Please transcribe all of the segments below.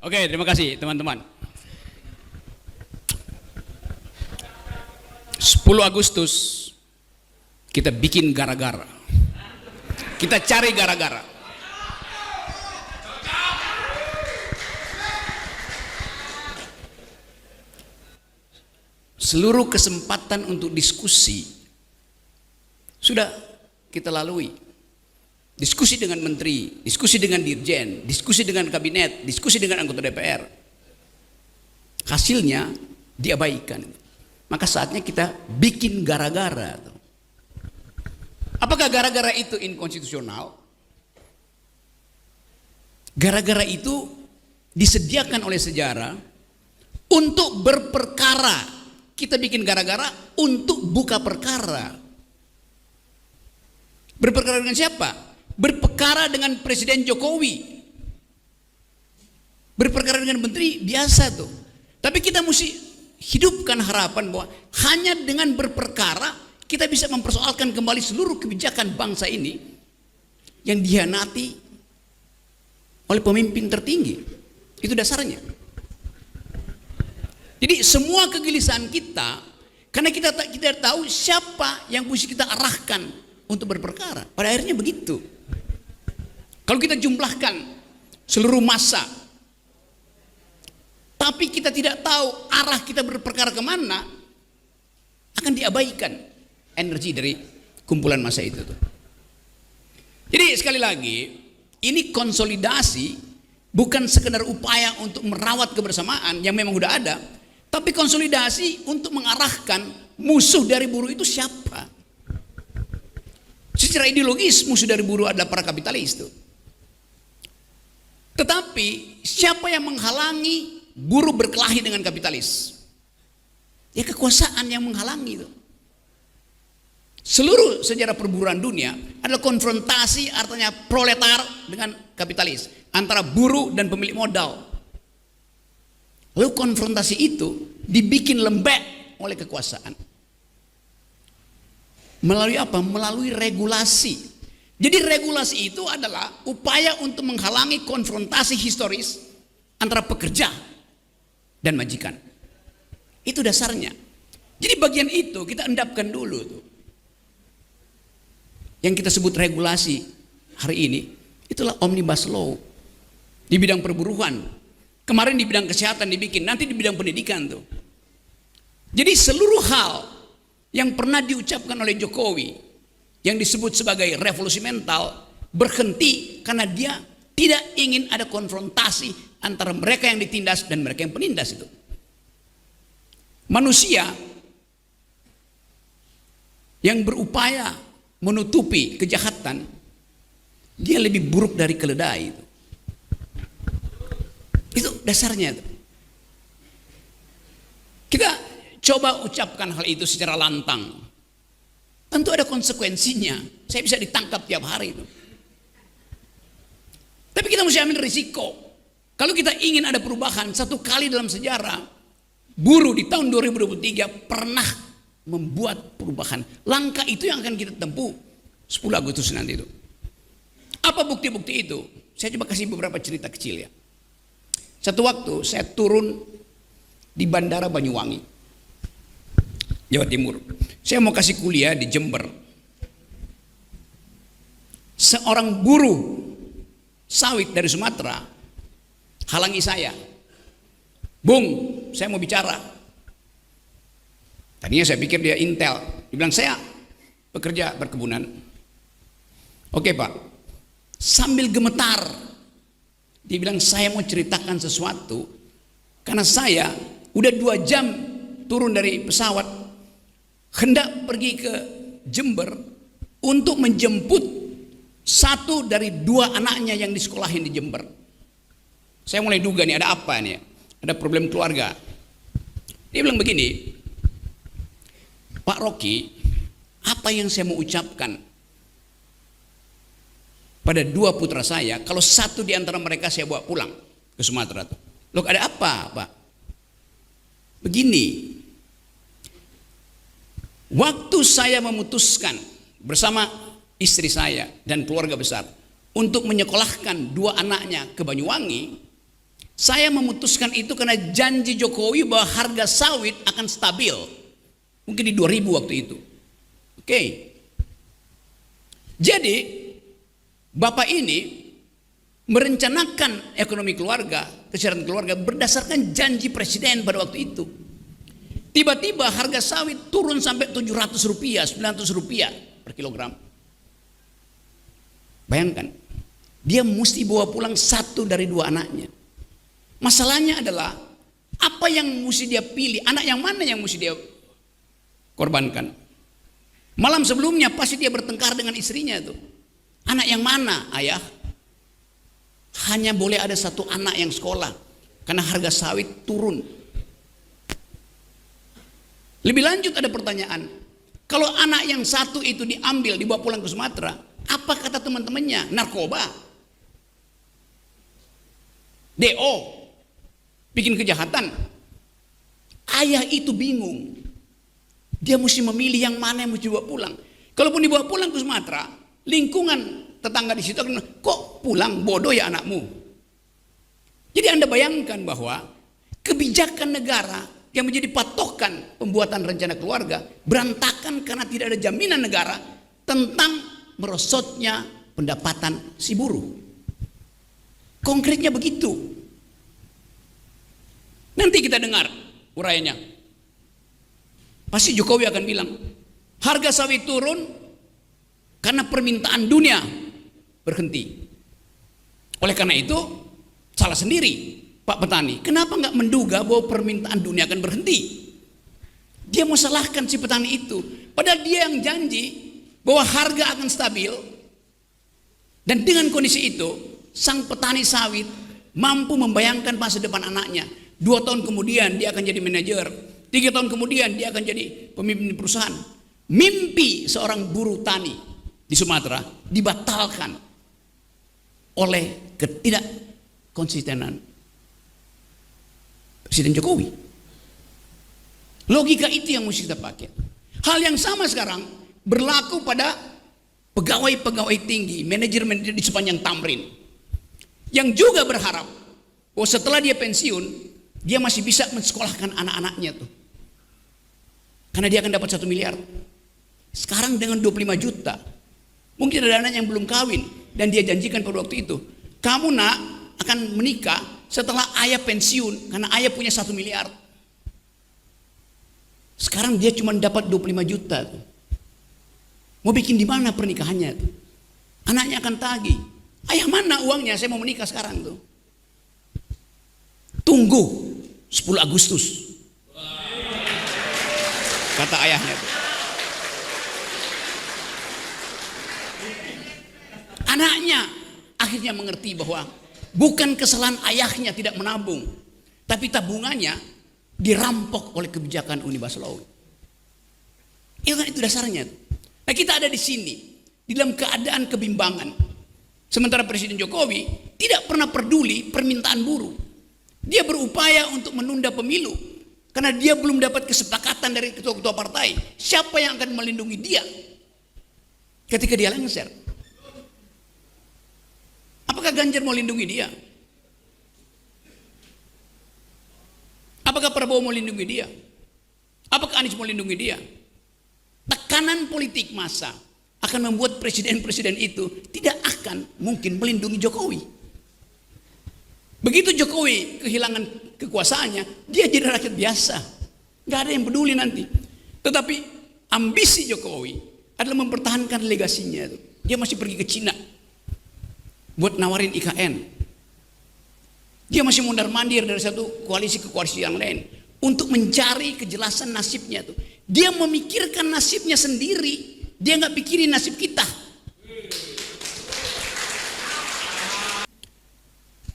Oke, terima kasih teman-teman. 10 Agustus kita bikin gara-gara. Kita cari gara-gara. Seluruh kesempatan untuk diskusi sudah kita lalui. Diskusi dengan menteri, diskusi dengan dirjen, diskusi dengan kabinet, diskusi dengan anggota DPR. Hasilnya diabaikan. Maka saatnya kita bikin gara-gara. Apakah gara-gara itu inkonstitusional? Gara-gara itu disediakan oleh sejarah untuk berperkara. Kita bikin gara-gara untuk buka perkara. Berperkara dengan siapa? Berperkara dengan Presiden Jokowi, berperkara dengan menteri biasa tuh. Tapi kita mesti hidupkan harapan bahwa hanya dengan berperkara kita bisa mempersoalkan kembali seluruh kebijakan bangsa ini yang dihianati oleh pemimpin tertinggi. Itu dasarnya. Jadi semua kegelisahan kita karena kita tidak tahu siapa yang mesti kita arahkan untuk berperkara. Pada akhirnya begitu. Kalau kita jumlahkan seluruh massa, tapi kita tidak tahu arah kita berperkara kemana, akan diabaikan energi dari kumpulan massa itu. Jadi sekali lagi, ini konsolidasi bukan sekedar upaya untuk merawat kebersamaan yang memang sudah ada, tapi konsolidasi untuk mengarahkan musuh dari buruh itu siapa. Secara ideologis musuh dari buruh adalah para kapitalis itu. Tetapi siapa yang menghalangi buruh berkelahi dengan kapitalis? Ya kekuasaan yang menghalangi itu. Seluruh sejarah perburuan dunia adalah konfrontasi, artinya proletar dengan kapitalis, antara buruh dan pemilik modal. Lalu konfrontasi itu dibikin lembek oleh kekuasaan. Melalui apa? Melalui regulasi. Jadi regulasi itu adalah upaya untuk menghalangi konfrontasi historis antara pekerja dan majikan. Itu dasarnya. Jadi bagian itu kita endapkan dulu tuh. Yang kita sebut regulasi hari ini itulah omnibus law di bidang perburuhan. Kemarin di bidang kesehatan dibikin, nanti di bidang pendidikan tuh. Jadi seluruh hal yang pernah diucapkan oleh Jokowi yang disebut sebagai revolusi mental berhenti karena dia tidak ingin ada konfrontasi antara mereka yang ditindas dan mereka yang penindas itu. Manusia yang berupaya menutupi kejahatan, dia lebih buruk dari keledai itu. Itu dasarnya itu. Kita coba ucapkan hal itu secara lantang. Tentu ada konsekuensinya. Saya bisa ditangkap tiap hari itu. Tapi kita mesti ambil risiko. Kalau kita ingin ada perubahan, satu kali dalam sejarah buruh di tahun 2023 pernah membuat perubahan. Langkah itu yang akan kita tempuh 10 Agustus nanti itu. Apa bukti-bukti itu? Saya coba kasih beberapa cerita kecil ya. Satu waktu saya turun di Bandara Banyuwangi, Jawa Timur. Saya mau kasih kuliah di Jember. Seorang buruh sawit dari Sumatera halangi saya. Bung, saya mau bicara. Tadinya saya pikir dia intel. Dia bilang, saya pekerja perkebunan. Oke Pak. Sambil gemetar, dia bilang, saya mau ceritakan sesuatu. Karena saya udah 2 jam turun dari pesawat, hendak pergi ke Jember untuk menjemput satu dari 2 anaknya yang disekolahin di Jember. Saya mulai duga nih ada apa nih, ada problem keluarga. Dia bilang begini, Pak Rocky, apa yang saya mau ucapkan pada 2 putra saya, kalau satu di antara mereka saya bawa pulang ke Sumatera tuh. Loh ada apa Pak? Begini, Waktu saya memutuskan bersama istri saya dan keluarga besar untuk menyekolahkan 2 anaknya ke Banyuwangi, saya memutuskan itu karena janji Jokowi bahwa harga sawit akan stabil. Mungkin di 2000 waktu itu. Oke. Jadi Bapak ini merencanakan ekonomi keluarga, kesejahteraan keluarga berdasarkan janji presiden pada waktu itu. Tiba-tiba harga sawit turun sampai Rp700, Rp900 per kilogram. Bayangkan, dia mesti bawa pulang 1 dari 2 anaknya. Masalahnya adalah apa yang mesti dia pilih, anak yang mana yang mesti dia korbankan. Malam sebelumnya pasti dia bertengkar dengan istrinya tuh. Anak yang mana, ayah? Hanya boleh ada 1 anak yang sekolah karena harga sawit turun. Lebih lanjut ada pertanyaan, kalau anak yang 1 itu diambil dibawa pulang ke Sumatera, apa kata teman-temannya? Narkoba, DO, bikin kejahatan. Ayah itu bingung, dia mesti memilih yang mana yang mesti dibawa pulang. Kalaupun dibawa pulang ke Sumatera, lingkungan tetangga di situ akan, kok pulang, bodoh ya anakmu. Jadi Anda bayangkan bahwa kebijakan negara yang menjadi patokan pembuatan rencana keluarga berantakan karena tidak ada jaminan negara tentang merosotnya pendapatan si buruh. Konkretnya begitu. Nanti kita dengar uraiannya. Pasti Jokowi akan bilang, harga sawit turun karena permintaan dunia berhenti. Oleh karena itu, salah sendiri Pak petani. Kenapa nggak menduga bahwa permintaan dunia akan berhenti? Dia mau salahkan si petani itu. Padahal dia yang janji bahwa harga akan stabil. Dan dengan kondisi itu, sang petani sawit mampu membayangkan masa depan anaknya. 2 tahun kemudian dia akan jadi manajer. 3 tahun kemudian dia akan jadi pemimpin perusahaan. Mimpi seorang buruh tani di Sumatera dibatalkan oleh ketidakkonsistenan Presiden Jokowi. Logika itu yang mesti kita pakai. Hal yang sama sekarang berlaku pada pegawai-pegawai tinggi, manajer-manajer di sepanjang Tamrin, yang juga berharap bahwa setelah dia pensiun, dia masih bisa mensekolahkan anak-anaknya tuh. Karena dia akan dapat 1 miliar. Sekarang dengan 25 juta. Mungkin ada anak yang belum kawin dan dia janjikan pada waktu itu, kamu nak akan menikah setelah ayah pensiun karena ayah punya 1 miliar. Sekarang dia cuma dapat 25 juta tuh. Mau bikin di mana pernikahannya tuh? Anaknya akan tagih, ayah mana uangnya, saya mau menikah sekarang tuh. Tunggu 10 Agustus kata ayahnya tuh. Anaknya akhirnya mengerti bahwa bukan kesalahan ayahnya tidak menabung, tapi tabungannya dirampok oleh kebijakan Uni Baslawi. Itu dasarnya. Nah, kita ada di sini di dalam keadaan kebimbangan. Sementara Presiden Jokowi tidak pernah peduli permintaan buruh. Dia berupaya untuk menunda pemilu karena dia belum dapat kesepakatan dari ketua-ketua partai. Siapa yang akan melindungi dia ketika dia lengser? Apakah Ganjar mau lindungi dia? Apakah Prabowo mau lindungi dia? Apakah Anies mau lindungi dia? Tekanan politik massa akan membuat presiden-presiden itu tidak akan mungkin melindungi Jokowi. Begitu Jokowi kehilangan kekuasaannya, dia jadi rakyat biasa. Gak ada yang peduli nanti. Tetapi ambisi Jokowi adalah mempertahankan legasinya. Dia masih pergi ke Cina buat nawarin IKN. Dia masih mondar-mandir dari satu koalisi ke koalisi yang lain untuk mencari kejelasan nasibnya tuh. Dia memikirkan nasibnya sendiri, dia nggak pikirin nasib kita.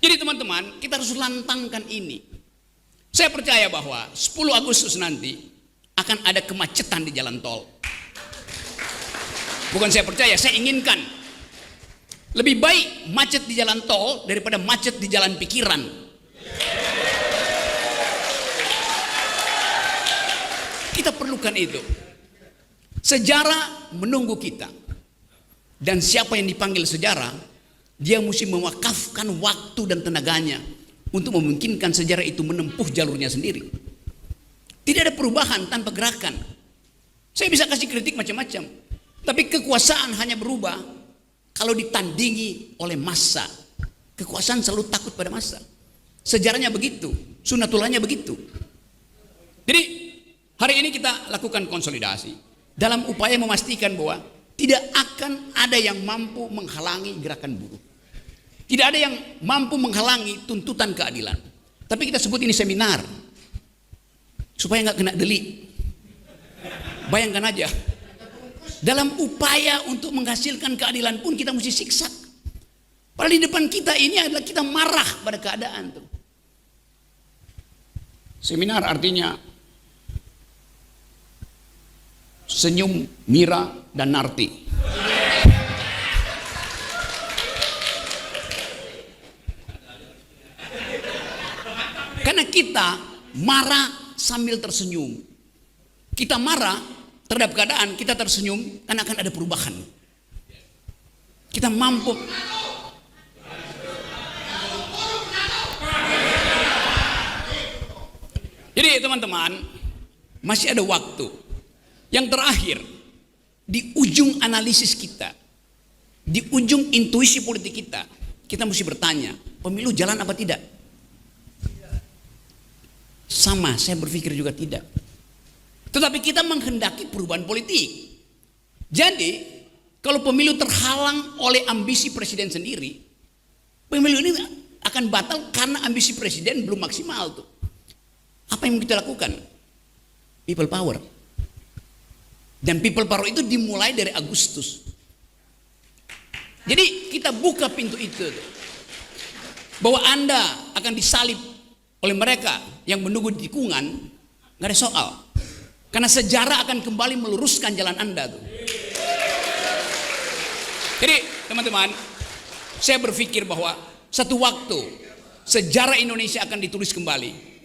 Jadi teman-teman, kita harus lantangkan ini. Saya percaya bahwa 10 Agustus nanti akan ada kemacetan di jalan tol. Bukan saya percaya, saya inginkan. Lebih baik macet di jalan tol daripada macet di jalan pikiran. Kita perlukan itu. Sejarah menunggu kita. Dan siapa yang dipanggil sejarah, dia mesti mewakafkan waktu dan tenaganya untuk memungkinkan sejarah itu menempuh jalurnya sendiri. Tidak ada perubahan tanpa gerakan. Saya bisa kasih kritik macam-macam, tapi kekuasaan hanya berubah kalau ditandingi oleh massa. Kekuasaan selalu takut pada massa. Sejarahnya begitu, sunatullahnya begitu. Jadi hari ini kita lakukan konsolidasi dalam upaya memastikan bahwa tidak akan ada yang mampu menghalangi gerakan buruh. Tidak ada yang mampu menghalangi tuntutan keadilan. Tapi kita sebut ini seminar supaya nggak kena delik. Bayangkan aja, dalam upaya untuk menghasilkan keadilan pun kita mesti siksa. Padahal di depan kita ini adalah kita marah pada keadaan tuh. Seminar artinya senyum, Mira, dan Narti. Karena kita marah sambil tersenyum. Kita marah terhadap keadaan, kita tersenyum karena akan ada perubahan. Kita mampu. Jadi teman-teman, masih ada waktu. Yang terakhir, di ujung analisis kita, di ujung intuisi politik kita mesti bertanya, pemilu jalan apa tidak? Sama, saya berpikir juga tidak. Tetapi kita menghendaki perubahan politik. Jadi, kalau pemilu terhalang oleh ambisi presiden sendiri, pemilu ini akan batal karena ambisi presiden belum maksimal tuh. Apa yang kita lakukan? People power. Dan people power itu dimulai dari Agustus. Jadi kita buka pintu itu, bahwa Anda akan disalib oleh mereka yang menunggu tikungan, nggak ada soal. Karena sejarah akan kembali meluruskan jalan Anda tuh. Jadi teman-teman, saya berpikir bahwa satu waktu sejarah Indonesia akan ditulis kembali,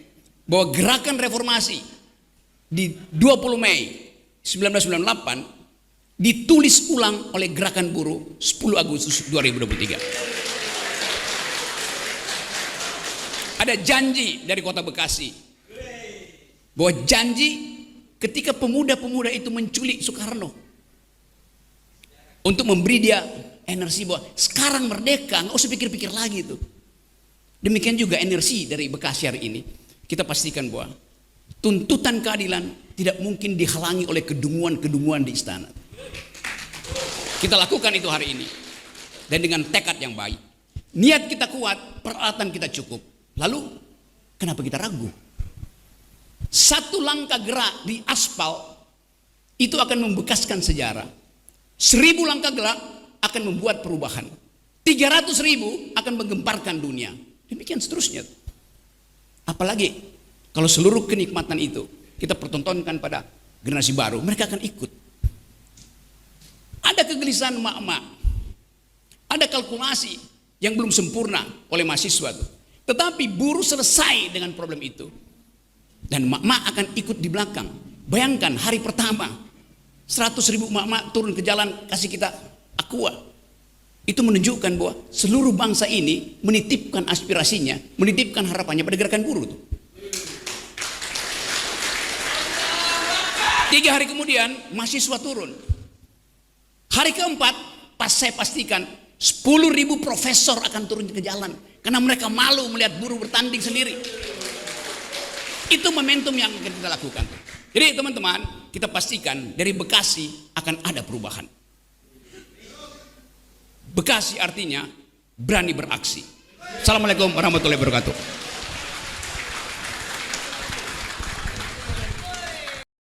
bahwa gerakan reformasi di 20 Mei 1998 ditulis ulang oleh gerakan buruh 10 Agustus 2023. Ada janji dari Kota Bekasi, bahwa janji ketika pemuda-pemuda itu menculik Soekarno untuk memberi dia energi bahwa sekarang merdeka, nggak usah pikir-pikir lagi tuh. Demikian juga energi dari Bekasi hari ini. Kita pastikan bahwa tuntutan keadilan tidak mungkin dihalangi oleh kedunguan-kedunguan di istana. Kita lakukan itu hari ini, dan dengan tekad yang baik. Niat kita kuat, peralatan kita cukup. Lalu kenapa kita ragu? Satu langkah gerak di aspal itu akan membekaskan sejarah. 1000 langkah gerak akan membuat perubahan. 300.000 akan menggemparkan dunia. Demikian seterusnya. Apalagi kalau seluruh kenikmatan itu kita pertontonkan pada generasi baru, mereka akan ikut. Ada kegelisahan emak-emak, ada kalkulasi yang belum sempurna oleh mahasiswa itu. Tetapi buruh selesai dengan problem itu, dan emak-emak akan ikut di belakang. Bayangkan hari pertama 100.000 emak-emak turun ke jalan kasih kita aqua. Itu menunjukkan bahwa seluruh bangsa ini menitipkan aspirasinya, menitipkan harapannya pada gerakan buruh itu. 3 hari kemudian mahasiswa turun. Hari keempat, pas saya pastikan 10.000 profesor akan turun ke jalan karena mereka malu melihat buruh bertanding sendiri. Itu momentum yang akan kita lakukan. Jadi teman-teman, kita pastikan dari Bekasi akan ada perubahan. Bekasi artinya berani beraksi. Assalamualaikum warahmatullahi wabarakatuh.